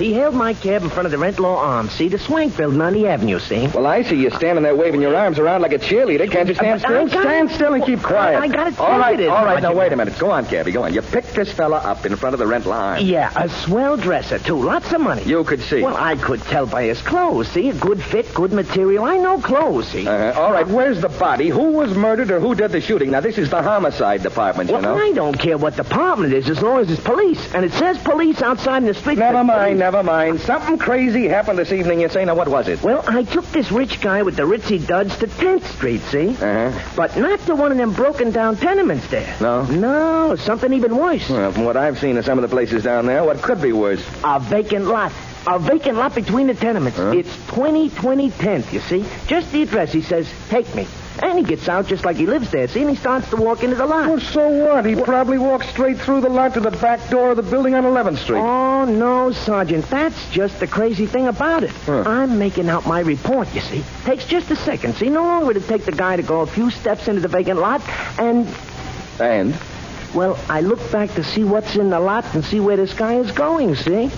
He hailed my cab in front of the Rent Law Arms. See, the swank building on the avenue, see? Well, I see you standing there waving your arms around like a cheerleader. Can't you stand still? Stand still and keep quiet. I got it. All right. Now, wait a minute. Go on, cabby. Go on. You picked this fella up in front of the Rent Law Arms. Yeah, a swell dresser, too. Lots of money. You could see. Well, I could tell by his clothes, see? A good fit, good material. I know clothes, see? All right, where's the body? Who was murdered or who did the shooting? Now, this is the homicide department, you know. Well, I don't care what department it is as long as it's police. And it says police outside in the street. Never mind. Something crazy happened this evening, you say. Now, what was it? Well, I took this rich guy with the ritzy duds to 10th Street, see? But not to one of them broken-down tenements there. No? No, something even worse. Well, from what I've seen of some of the places down there, what could be worse? A vacant lot. A vacant lot between the tenements. It's 2020 10th, you see? Just the address. He says, take me. And he gets out just like he lives there, see? And he starts to walk into the lot. Well, so what? He probably walked straight through the lot to the back door of the building on 11th Street. Oh, no, Sergeant. That's just the crazy thing about it. I'm making out my report, you see. Takes just a second, see? No longer would it take the guy to go a few steps into the vacant lot, and... And? Well, I look back to see what's in the lot and see where this guy is going, see?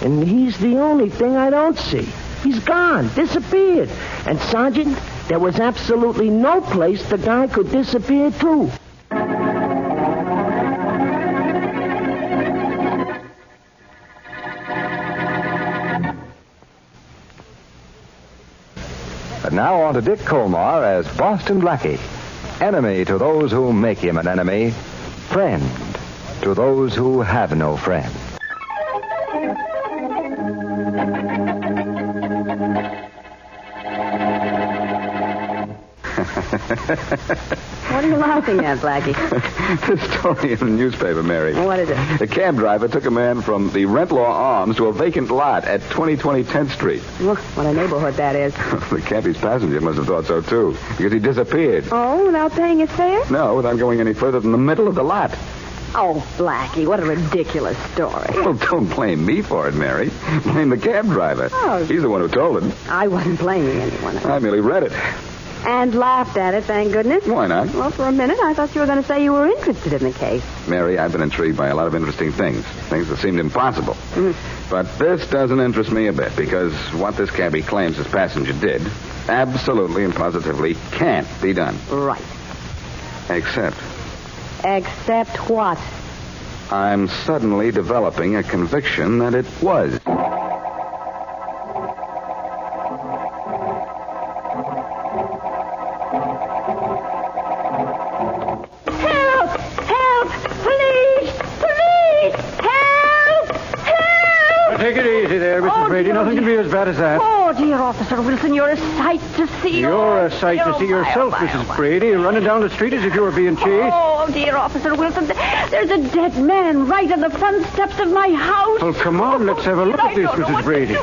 And he's the only thing I don't see. He's gone, disappeared. And, Sergeant, there was absolutely no place the guy could disappear to. But now on to Dick Colmar as Boston Blackie. Enemy to those who make him an enemy. Friend to those who have no friend. What are you laughing at, Blackie? The story in the newspaper, Mary. What is it? A cab driver took a man from the Rent Law Arms to a vacant lot at 2020 10th Street. Look, what a neighborhood that is. The cabbie's passenger must have thought so, too, because he disappeared. Oh, without paying his fare? No, without going any further than the middle of the lot. Oh, Blackie, what a ridiculous story. Well, don't blame me for it, Mary. Blame the cab driver. Oh. He's the one who told him. I wasn't blaming anyone. I merely read it. And laughed at it, thank goodness. Why not? Well, for a minute, I thought you were going to say you were interested in the case. Mary, I've been intrigued by a lot of interesting things that seemed impossible. But this doesn't interest me a bit, because what this cabbie claims his passenger did absolutely and positively can't be done. Right. Except what? I'm suddenly developing a conviction that it was. Take it easy there, Mrs. Brady. Nothing can be as bad as that. Oh, dear Officer Wilson, you're a sight to see. You're a sight to see yourself, Mrs. Brady. You're running down the street as if you were being chased. Oh, dear Officer Wilson, there's a dead man right on the front steps of my house. Well, come on, let's have a look at this, Mrs. Brady.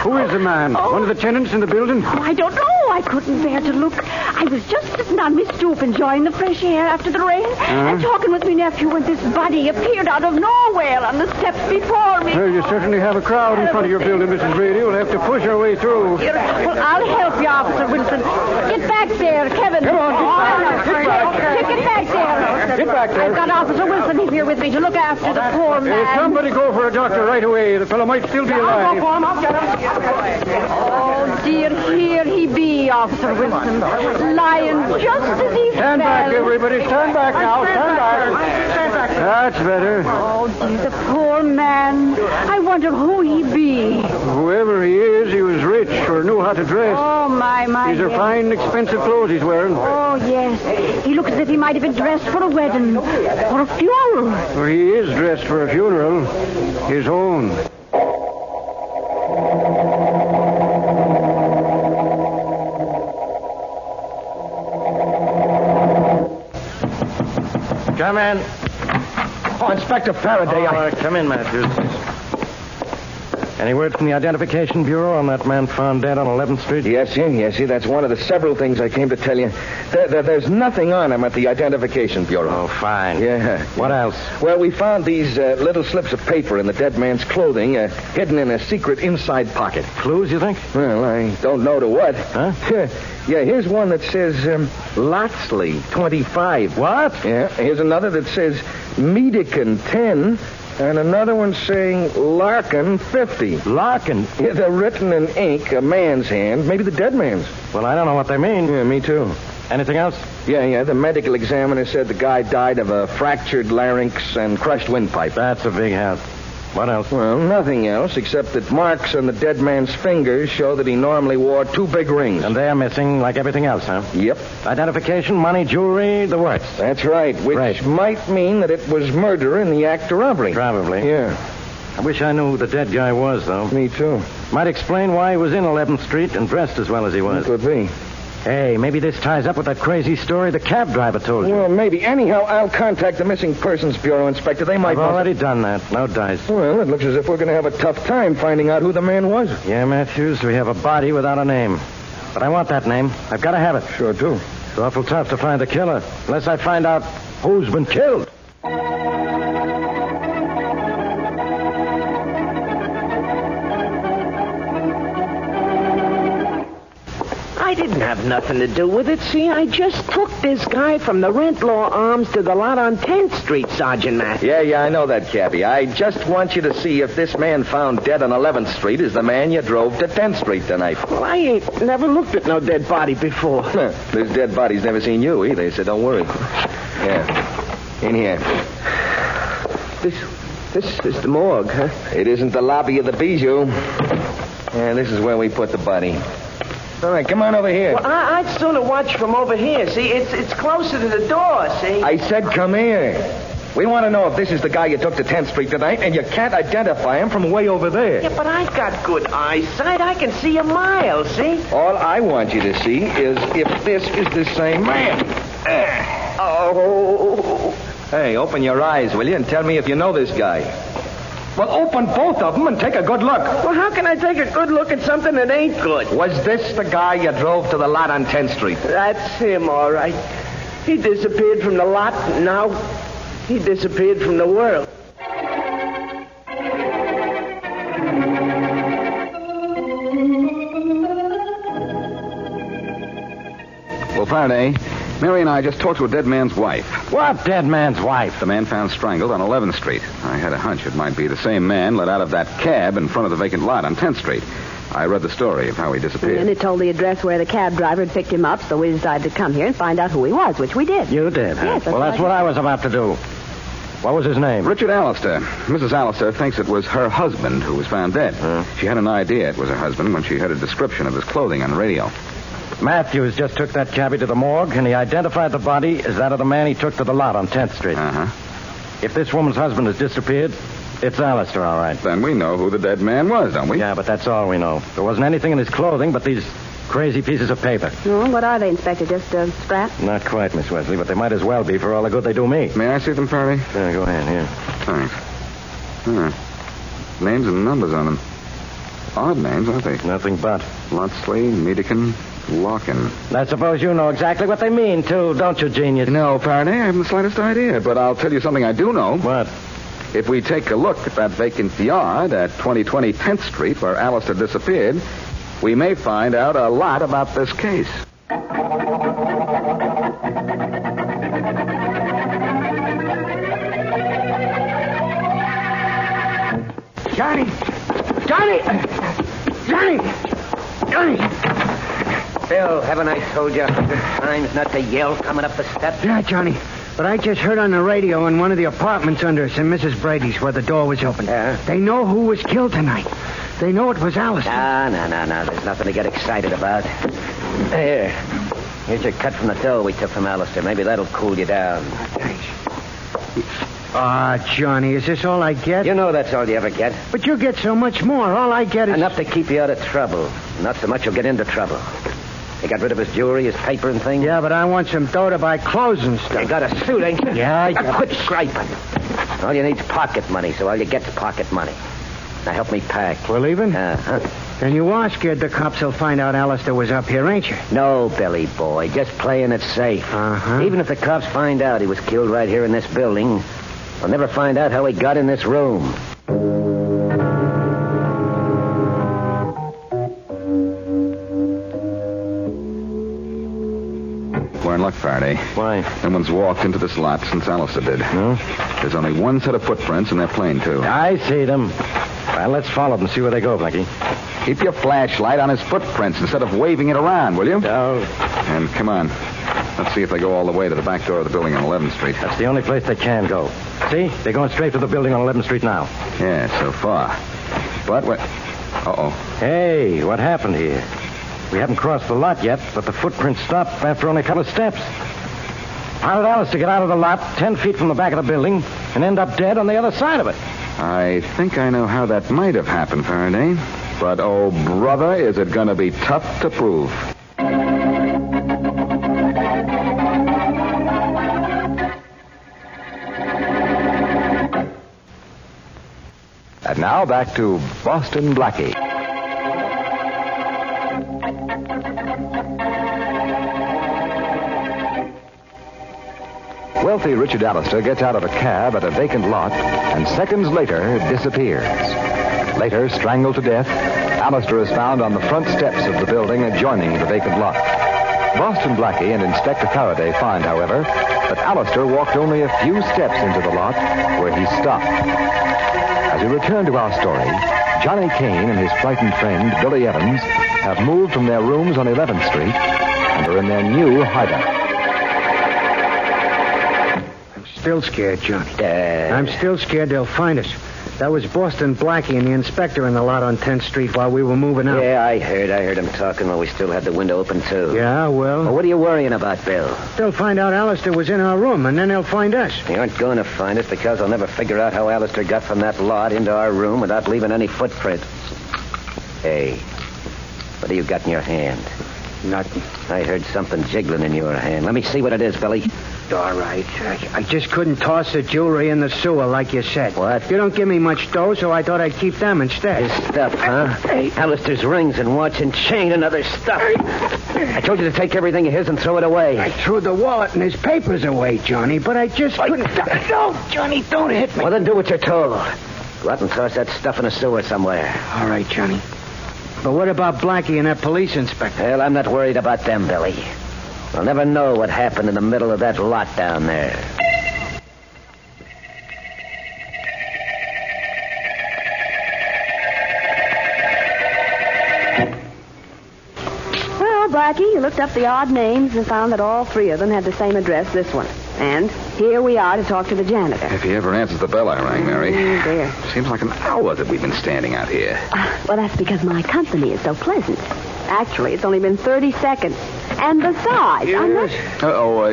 Who is the man? One of the tenants in the building? Oh, I don't know. I couldn't bear to look. I was just sitting on my stoop enjoying the fresh air after the rain and talking with my nephew when this body appeared out of nowhere on the steps before me. Well, you certainly have a crowd in front of your building, Mrs. Brady. We'll have to push our way through. Well, I'll help you, Officer Wilson. Get back there, Kevin. Come on, get back. Get back there. Get back there. I've got Officer Wilson here with me to look after the poor man. Somebody go for a doctor right away. The fellow might still be alive. I'll get him. Oh, dear, here he be, Officer Wilson. Lying just as he Stand back, fell. everybody. Stand back now. Stand back. That's better. Oh, dear, the poor man. I wonder who he be. Whoever he is, he was rich or knew how to dress. Oh, my. These are Yes. fine, expensive clothes he's wearing. Oh, yes. He looks as if he might have been dressed for a wedding or a funeral. Well, he is dressed for a funeral. His own. Come in. Oh, Inspector Faraday. Come in, Matthews. Any word from the Identification Bureau on that man found dead on 11th Street? Yes, sir. That's one of the several things I came to tell you. There's nothing on him at the Identification Bureau. Oh, fine. Yeah. What else? Well, we found these little slips of paper in the dead man's clothing, hidden in a secret inside pocket. Clues, you think? Well, I don't know to what. Huh? Yeah, here's one that says Lotsley, 25. What? Yeah, here's another that says Medican, 10. And another one saying Larkin 50. Larkin? Yeah, they're written in ink, a man's hand, maybe the dead man's. Well, I don't know what they mean. Yeah, me too. Anything else? Yeah, the medical examiner said the guy died of a fractured larynx and crushed windpipe. That's a big help. What else? Well, nothing else, except that marks on the dead man's fingers show that he normally wore 2 big rings. And they're missing like everything else, huh? Yep. Identification, money, jewelry, the works. That's right, which might mean that it was murder in the act of robbery. Probably. Yeah. I wish I knew who the dead guy was, though. Me too. Might explain why he was in 11th Street and dressed as well as he was. Could be. Hey, maybe this ties up with that crazy story the cab driver told you. Well, maybe. Anyhow, I'll contact the Missing Persons Bureau, Inspector. They might... I've already done that. No dice. Well, it looks as if we're going to have a tough time finding out who the man was. Yeah, Matthews, we have a body without a name. But I want that name. I've got to have it. Sure do. It's awful tough to find the killer, unless I find out who's been killed. I didn't have nothing to do with it, see? I just took this guy from the Rentlaw Arms to the lot on 10th Street, Sergeant Matthews. Yeah, I know that, Cappy. I just want you to see if this man found dead on 11th Street is the man you drove to 10th Street tonight. Well, I ain't never looked at no dead body before. This dead body's never seen you either, so don't worry. Yeah. In here. This is the morgue, huh? It isn't the lobby of the Bijou. Yeah, this is where we put the body. All right, come on over here. Well, I'd sooner watch from over here. See, it's closer to the door, see? I said come here. We want to know if this is the guy you took to 10th Street tonight, and you can't identify him from way over there. Yeah, but I've got good eyesight. I can see a mile, see? All I want you to see is if this is the same man. Oh. Hey, open your eyes, will you, and tell me if you know this guy. Well, open both of them and take a good look. Well, how can I take a good look at something that ain't good? Was this the guy you drove to the lot on 10th Street? That's him, all right. He disappeared from the lot, and now he disappeared from the world. Well, Faraday, Mary and I just talked to a dead man's wife. What dead man's wife? The man found strangled on 11th Street. I had a hunch it might be the same man let out of that cab in front of the vacant lot on 10th Street. I read the story of how he disappeared. And it told the address where the cab driver had picked him up, so we decided to come here and find out who he was, which we did. You did, huh? Yes, well, that's what I was about to do. What was his name? Richard Allistar. Mrs. Allistar thinks it was her husband who was found dead. She had an idea it was her husband when she heard a description of his clothing on the radio. Matthews just took that cabbie to the morgue, and he identified the body as that of the man he took to the lot on 10th Street. Uh-huh. If this woman's husband has disappeared, it's Allistar, all right. Then we know who the dead man was, don't we? Yeah, but that's all we know. There wasn't anything in his clothing but these crazy pieces of paper. Oh, what are they, Inspector? Just scraps? Not quite, Miss Wesley, but they might as well be for all the good they do me. May I see them, Faraday? Yeah, go ahead, here. Thanks. Names and numbers on them. Odd names, aren't they? Nothing but. Lotsley, Medekin, Larkin. I suppose you know exactly what they mean, too, don't you, genius? No, Faraday, I haven't the slightest idea, but I'll tell you something I do know. What? If we take a look at that vacant yard at 2020 10th Street where Allistar disappeared, we may find out a lot about this case. Johnny! Johnny! Johnny! Johnny! Bill, haven't I told you 100 times not to yell coming up the steps? Yeah, Johnny. But I just heard on the radio in one of the apartments under us in Mrs. Brady's where the door was open. Yeah? They know who was killed tonight. They know it was Allistar. No. There's nothing to get excited about. Here. Here's your cut from the dough we took from Allistar. Maybe that'll cool you down. Thanks. Johnny, is this all I get? You know that's all you ever get. But you get so much more. All I get is... Enough to keep you out of trouble. Not so much you'll get into trouble. He got rid of his jewelry, his paper and things? Yeah, but I want some dough to buy clothes and stuff. You got a suit, ain't you? Yeah, Now quit scraping. All you need's pocket money, so all you get's pocket money. Now help me pack. We're leaving? Uh-huh. And you are scared the cops will find out Allistar was up here, ain't you? No, Billy boy. Just playing it safe. Uh-huh. Even if the cops find out he was killed right here in this building, they'll never find out how he got in this room. We're in luck, Faraday. Why? No one's walked into this lot since Allistar did. No? There's only one set of footprints, and they're plain, too. I see them. Well, let's follow them and see where they go, Blackie. Keep your flashlight on his footprints instead of waving it around, will you? No. And come on. Let's see if they go all the way to the back door of the building on 11th Street. That's the only place they can go. See? They're going straight to the building on 11th Street now. Yeah, so far. But what? Uh-oh. Hey, what happened here? We haven't crossed the lot yet, but the footprints stop after only a couple of steps. How did Allistar get out of the lot 10 feet from the back of the building and end up dead on the other side of it? I think I know how that might have happened, Faraday. But, oh, brother, is it going to be tough to prove. And now back to Boston Blackie. Wealthy Richard Allistar gets out of a cab at a vacant lot and seconds later disappears. Later, strangled to death, Allistar is found on the front steps of the building adjoining the vacant lot. Boston Blackie and Inspector Faraday find, however, that Allistar walked only a few steps into the lot where he stopped. As we return to our story, Johnny Kane and his frightened friend, Billy Evans, have moved from their rooms on 11th Street and are in their new hideout. I'm still scared, Johnny. I'm still scared they'll find us. That was Boston Blackie and the inspector in the lot on 10th Street while we were moving out. Yeah, I heard him talking while we still had the window open, too. Yeah, well, What are you worrying about, Bill? they'll find out Allistar was in our room, and then they'll find us. They aren't going to find us because they'll never figure out how Allistar got from that lot into our room without leaving any footprints. Hey, what do you got in your hand? Nothing. I heard something jiggling in your hand. Let me see what it is, Billy. All right. I just couldn't toss the jewelry in the sewer like you said. What? You don't give me much dough, so I thought I'd keep them instead. This stuff, huh? Hey. Allistar's rings and watch and chain and other stuff. I told you to take everything of his and throw it away. I threw the wallet and his papers away, Johnny, but I just couldn't... No, Johnny, don't hit me. Well, then do what you're told. Go out and toss that stuff in a sewer somewhere. All right, Johnny. But what about Blackie and that police inspector? Well, I'm not worried about them, Billy. We'll never know what happened in the middle of that lot down there. Well, Blackie, you looked up the odd names and found that all three of them had the same address, this one. And here we are to talk to the janitor. If he ever answers the bell I rang, Mary. Oh, dear. Seems like an hour that we've been standing out here. Well, that's because my company is so pleasant. Actually, it's only been 30 seconds. And besides, I'm not...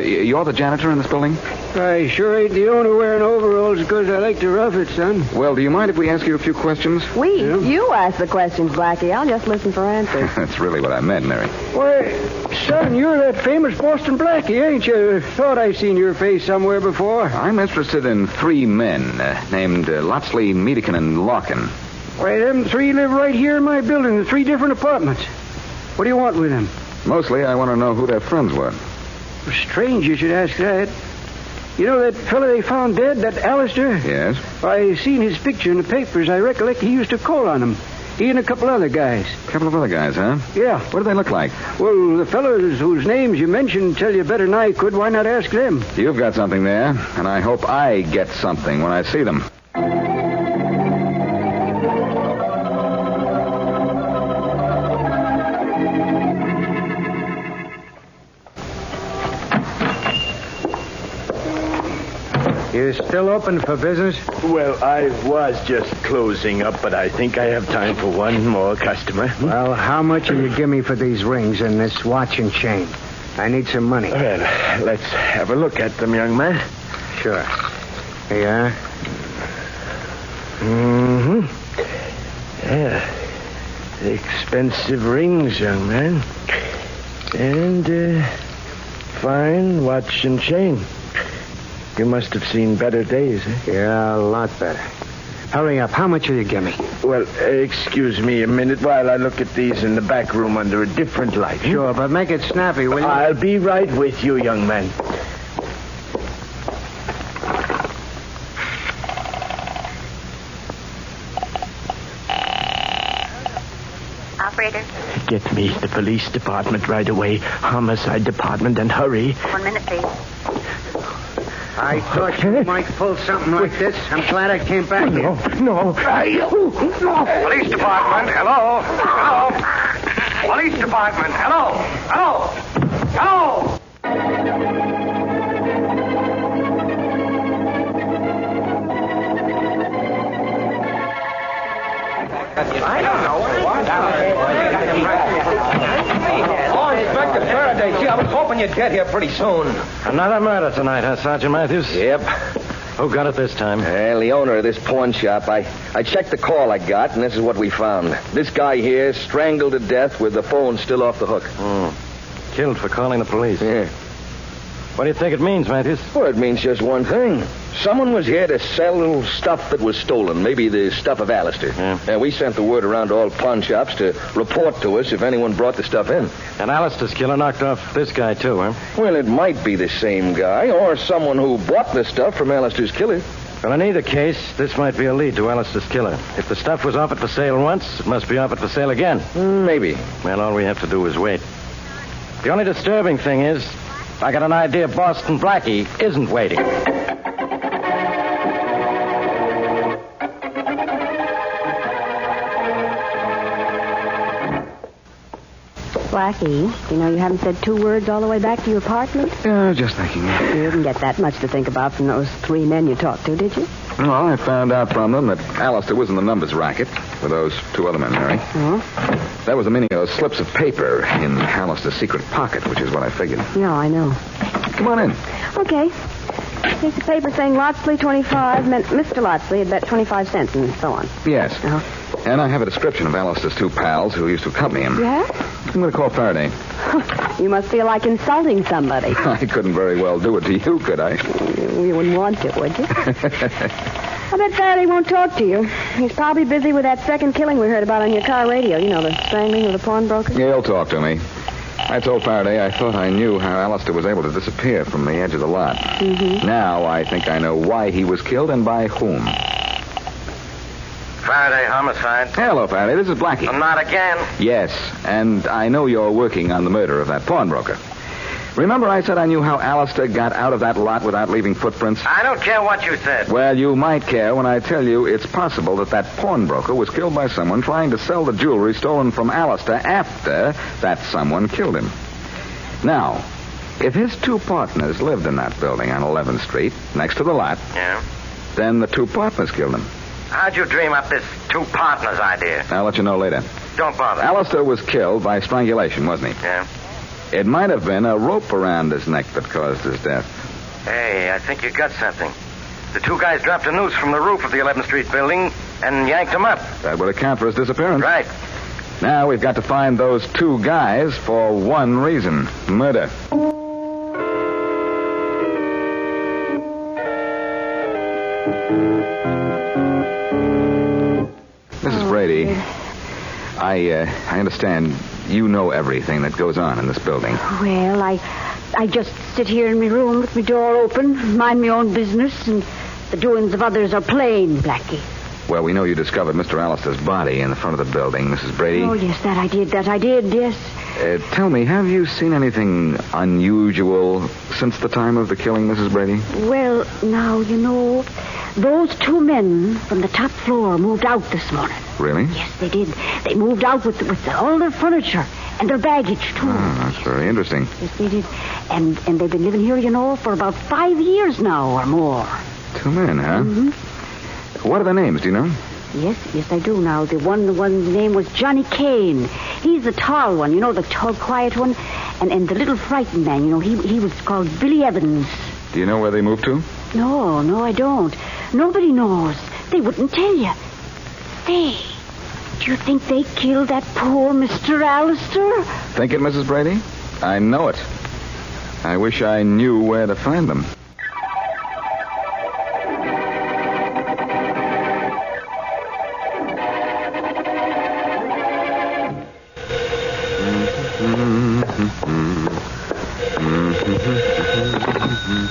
You're the janitor in this building? I sure ain't the owner wearing overalls because I like to rough it, son. Well, do you mind if we ask you a few questions? You ask the questions, Blackie. I'll just listen for answers. That's really what I meant, Mary. Why, son, you're that famous Boston Blackie, ain't you? Thought I seen your face somewhere before. I'm interested in three men named Lotsley, Medekin, and Larkin. Why, them three live right here in my building, the three different apartments. What do you want with them? Mostly, I want to know who their friends were. Strange you should ask that. You know that fellow they found dead, that Allistar? Yes? I seen his picture in the papers. I recollect he used to call on him. He and a couple other guys. A couple of other guys, huh? Yeah. What do they look like? Well, the fellows whose names you mentioned tell you better than I could. Why not ask them? You've got something there, and I hope I get something when I see them. You still open for business? Well, I was just closing up, but I think I have time for one more customer. Well, how much will you give me for these rings and this watch and chain? I need some money. Well, let's have a look at them, young man. Sure. Here you are. Mm-hmm. Yeah. Expensive rings, young man. And, fine watch and chain. You must have seen better days, eh? Yeah, a lot better. Hurry up. How much will you give me? Well, excuse me a minute while I look at these in the back room under a different light. Sure, but make it snappy, will you? I'll be right with you, young man. Operator. Get me the police department right away. Homicide department, and hurry. 1 minute, please. I thought you might pull something like this. I'm glad I came back here. No. Police department, hello? Hello? Police department, hello? Hello? Hello? I don't know. Oh, Inspector Faraday, gee, I was hoping you'd get here pretty soon. Another murder tonight, huh, Sergeant Matthews? Yep. Who got it this time? Well, the owner of this pawn shop. I checked the call I got, and this is what we found. This guy here strangled to death with the phone still off the hook. Killed for calling the police. Yeah. What do you think it means, Matthews? Well, it means just one thing. Someone was here to sell stuff that was stolen, maybe the stuff of Allistar. Yeah. And we sent the word around to all pawn shops to report to us if anyone brought the stuff in. And Allistar's killer knocked off this guy, too, huh? Well, it might be the same guy or someone who bought the stuff from Allistar's killer. Well, in either case, this might be a lead to Allistar's killer. If the stuff was offered for sale once, it must be offered for sale again. Maybe. Well, all we have to do is wait. The only disturbing thing is, I got an idea Boston Blackie isn't waiting. Blackie, you know you haven't said 2 words all the way back to your apartment? Just thinking. You didn't get that much to think about from those 3 men you talked to, did you? Well, I found out from them that Allistar was in the numbers racket with those 2 other men, Mary. Oh? That was the meaning of those slips of paper in Allistar's secret pocket, which is what I figured. No, I know. Come on in. Okay. Piece of paper saying Lotsley 25 meant Mr. Lotsley had bet 25 cents and so on. Yes. Uh-huh. And I have a description of Allistar's 2 pals who used to accompany him. Yeah? I'm going to call Faraday. You must feel like insulting somebody. I couldn't very well do it to you, could I? You wouldn't want to, would you? I bet Faraday won't talk to you. He's probably busy with that second killing we heard about on your car radio. You know, the strangling of the pawnbroker. Yeah, he'll talk to me. I told Faraday I thought I knew how Allistar was able to disappear from the edge of the lot. Mm-hmm. Now I think I know why he was killed and by whom. Faraday, homicide. Hello, Faraday. This is Blackie. Not again. Yes, and I know you're working on the murder of that pawnbroker. Remember I said I knew how Allistar got out of that lot without leaving footprints? I don't care what you said. Well, you might care when I tell you it's possible that pawnbroker was killed by someone trying to sell the jewelry stolen from Allistar after that someone killed him. Now, if his 2 partners lived in that building on 11th Street, next to the lot, Yeah? then the 2 partners killed him. How'd you dream up this 2 partners idea? I'll let you know later. Don't bother. Allistar was killed by strangulation, wasn't he? Yeah? It might have been a rope around his neck that caused his death. Hey, I think you got something. The 2 guys dropped a noose from the roof of the 11th Street building and yanked him up. That would account for his disappearance. Right. Now we've got to find those 2 guys for one reason: murder. Mrs. Brady, I understand you know everything that goes on in this building. Well, I just sit here in my room with my door open, mind my own business, and the doings of others are plain, Blackie. Well, we know you discovered Mr. Allistar's body in the front of the building, Mrs. Brady. Oh, yes, that I did, yes. Tell me, have you seen anything unusual since the time of the killing, Mrs. Brady? Well, now, you know, those 2 men from the top floor moved out this morning. Really? Yes, they did. They moved out with all their furniture and their baggage, too. Oh, that's very interesting. Yes, they did. And they've been living here, you know, for about 5 years now or more. 2 men, huh? Mm-hmm. What are their names, do you know? Yes, I do now. The one's name was Johnny Kane. He's the tall one, you know, the tall, quiet one. And the little frightened man, you know, he was called Billy Evans. Do you know where they moved to? No, I don't. Nobody knows. They wouldn't tell you. Say, do you think they killed that poor Mr. Allistar? Think it, Mrs. Brady? I know it. I wish I knew where to find them.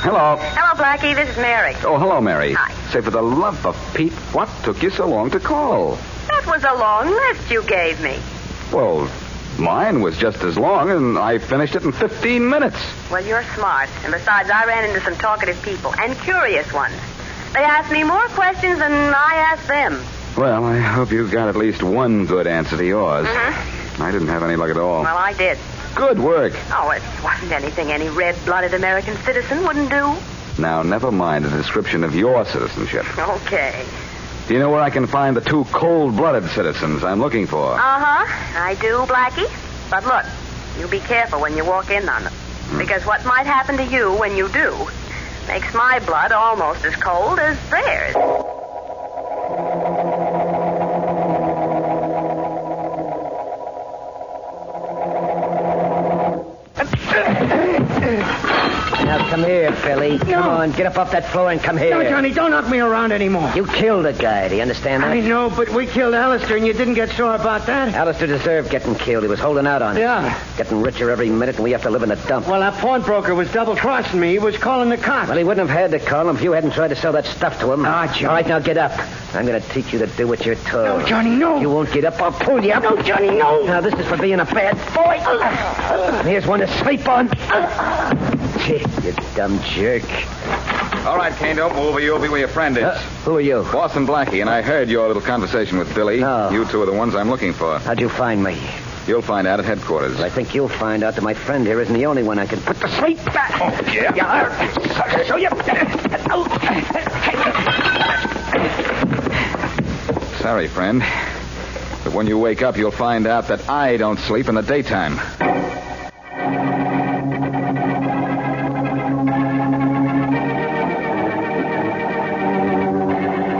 Hello. Hello, Blackie. This is Mary. Oh, hello, Mary. Hi. Say, for the love of Pete, what took you so long to call? That was a long list you gave me. Well, Mine was just as long, and I finished it in 15 minutes. Well, you're smart. And besides, I ran into some talkative people, and curious ones. They asked me more questions than I asked them. Well, I hope you got at least one good answer to yours. Mm-hmm. I didn't have any luck at all. Well, I did. Good work. Oh, it wasn't anything any red-blooded American citizen wouldn't do. Now, never mind the description of your citizenship. Okay. Do you know where I can find the 2 cold-blooded citizens I'm looking for? Uh-huh. I do, Blackie. But look, you be careful when you walk in on them. Because what might happen to you when you do makes my blood almost as cold as theirs. Now, come here, Billy. Come on, get up off that floor and come here. No, Johnny, don't knock me around anymore. You killed a guy. Do you understand that? I know, but we killed Allistar, and you didn't get sore about that. Allistar deserved getting killed. He was holding out on it. Yeah. Getting richer every minute, and we have to live in a dump. Well, that pawnbroker was double-crossing me. He was calling the cops. Well, he wouldn't have had to call him if you hadn't tried to sell that stuff to him. Ah, Johnny. All right, now get up. I'm going to teach you to do what you're told. No, Johnny, no. You won't get up, I'll pull you up. No, Johnny, no. Now, this is for being a bad boy. Here's one to sleep on. You dumb jerk. All right, Kane, don't move or you'll be where your friend is. Who are you? Boston Blackie, and I heard your little conversation with Billy. Oh. You two are the ones I'm looking for. How'd you find me? You'll find out at headquarters. Well, I think you'll find out that my friend here isn't the only one I can put to sleep. Oh, yeah? Yeah. Show you. Sorry, friend. But when you wake up, you'll find out that I don't sleep in the daytime.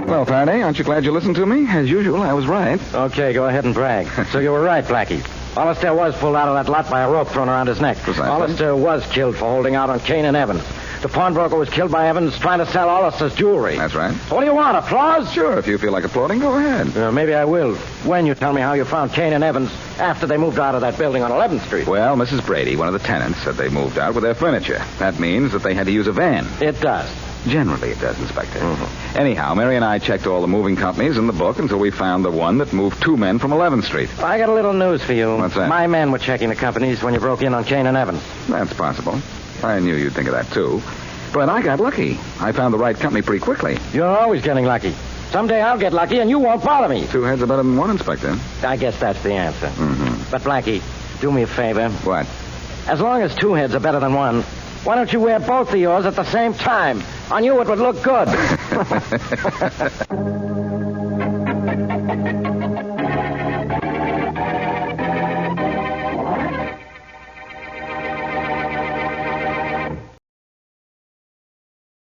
Well, Faraday, aren't you glad you listened to me? As usual, I was right. Okay, go ahead and brag. So you were right, Blackie. Allistar was pulled out of that lot by a rope thrown around his neck. Precisely. Allistar was killed for holding out on Kane and Evans. The pawnbroker was killed by Evans trying to sell Allistar's jewelry. That's right. So what do you want, applause? Sure, if you feel like applauding, go ahead. Maybe I will. When you tell me how you found Kane and Evans after they moved out of that building on 11th Street. Well, Mrs. Brady, one of the tenants, said they moved out with their furniture. That means that they had to use a van. It does. Generally, it does, Inspector. Mm-hmm. Anyhow, Mary and I checked all the moving companies in the book until we found the one that moved 2 men from 11th Street. I got a little news for you. What's that? My men were checking the companies when you broke in on Kane and Evans. That's possible. I knew you'd think of that, too. But I got lucky. I found the right company pretty quickly. You're always getting lucky. Someday I'll get lucky and you won't bother me. 2 heads are better than 1, Inspector. I guess that's the answer. Mm-hmm. But, Blackie, do me a favor. What? As long as 2 heads are better than 1, why don't you wear both of yours at the same time? On you it would look good.